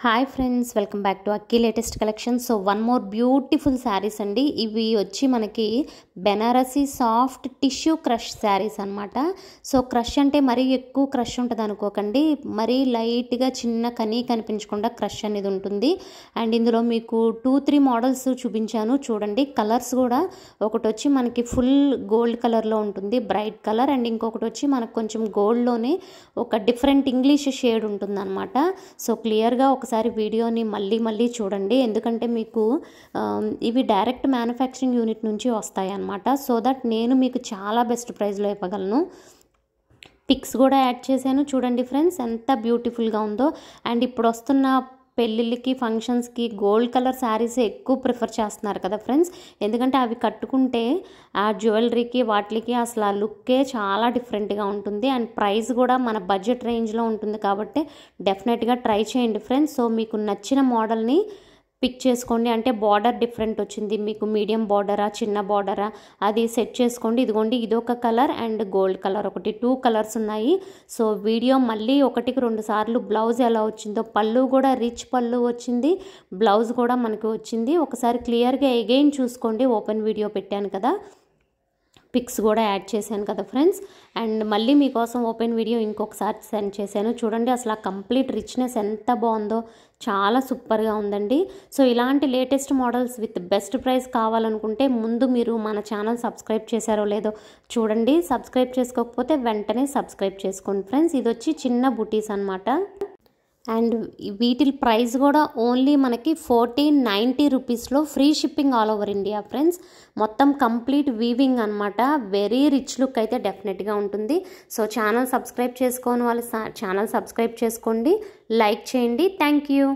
Hi friends, welcome back to Akki latest collection. So one more beautiful saris అండి. ఇవి వచ్చి మనకి Banarasi soft tissue crush saris అనమాట. So crush అంటే మరీ ఎక్కువ క్రష్ ఉంటుంది అనుకోకండి, మరీ లైట్గా చిన్న కనిపించకుండా క్రష్ అనేది ఉంటుంది. అండ్ ఇందులో మీకు 2-3 మోడల్స్ చూపించాను చూడండి. కలర్స్ కూడా ఒకటి వచ్చి మనకి ఫుల్ గోల్డ్ కలర్లో ఉంటుంది, బ్రైట్ కలర్. అండ్ ఇంకొకటి వచ్చి మనకు కొంచెం గోల్డ్లోనే ఒక డిఫరెంట్ ఇంగ్లీష్ షేడ్ ఉంటుంది అనమాట. సో క్లియర్గా ఒకసారి వీడియోని మళ్ళీ చూడండి, ఎందుకంటే మీకు ఇవి డైరెక్ట్ మ్యానుఫ్యాక్చరింగ్ యూనిట్ నుంచి వస్తాయి అన్నమాట. సో దట్ నేను మీకు చాలా బెస్ట్ ప్రైస్లో ఇవ్వగలను. పిక్స్ కూడా యాడ్ చేశాను చూడండి ఫ్రెండ్స్, ఎంత బ్యూటిఫుల్గా ఉందో. అండ్ ఇప్పుడు వస్తున్న పెళ్ళిళ్ళకి ఫంక్షన్స్కి గోల్డ్ కలర్ శారీస్ ఎక్కువ ప్రిఫర్ చేస్తున్నారు కదా ఫ్రెండ్స్, ఎందుకంటే అవి కట్టుకుంటే ఆ జ్యువెలరీకి వాటికి అసలు ఆ లుక్కే చాలా డిఫరెంట్గా ఉంటుంది. అండ్ ప్రైస్ కూడా మన బడ్జెట్ రేంజ్లో ఉంటుంది కాబట్టి డెఫినెట్గా ట్రై చేయండి ఫ్రెండ్స్. సో మీకు నచ్చిన మోడల్ని పిక్ చేసుకోండి. అంటే బార్డర్ డిఫరెంట్ వచ్చింది మీకు, మీడియం బార్డరా చిన్న బార్డరా అది సెట్ చేసుకోండి. ఇదిగోండి, ఇదొక కలర్ అండ్ గోల్డ్ కలర్ ఒకటి, 2 కలర్స్ ఉన్నాయి. సో వీడియో మళ్ళీ 1-2 సార్లు బ్లౌజ్ ఎలా వచ్చిందో, పళ్ళు కూడా రిచ్ పళ్ళు వచ్చింది, బ్లౌజ్ కూడా మనకు వచ్చింది. ఒకసారి క్లియర్గా అగైన్ చూసుకోండి, ఓపెన్ వీడియో పెట్టాను కదా, పిక్స్ కూడా యాడ్ చేశాను కదా ఫ్రెండ్స్. అండ్ మళ్ళీ మీకోసం ఓపెన్ వీడియో ఇంకొకసారి సెండ్ చేశాను చూడండి. అసలు ఆ కంప్లీట్ రిచ్నెస్ ఎంత బాగుందో, చాలా సూపర్గా ఉందండి. సో ఇలాంటి latest models with best price కావాలనుకుంటే ముందు మీరు మన ఛానల్ సబ్స్క్రైబ్ చేశారో లేదో చూడండి. సబ్స్క్రైబ్ చేసుకోకపోతే వెంటనే సబ్స్క్రైబ్ చేసుకోండి ఫ్రెండ్స్. ఇది వచ్చి చిన్న బుటీస్ అనమాట. అండ్ వీటి ప్రైస్ కూడా ఓన్లీ మనకి 1490 రూపీస్లో free shipping all over India friends. మొత్తం కంప్లీట్ వీవింగ్ అనమాట. వెరీ రిచ్ లుక్ అయితే డెఫినెట్గా ఉంటుంది. సో ఛానల్ సబ్స్క్రైబ్ చేసుకోని వాళ్ళు ఛానల్ సబ్స్క్రైబ్ చేసుకోండి, లైక్ చేయండి. Thank you.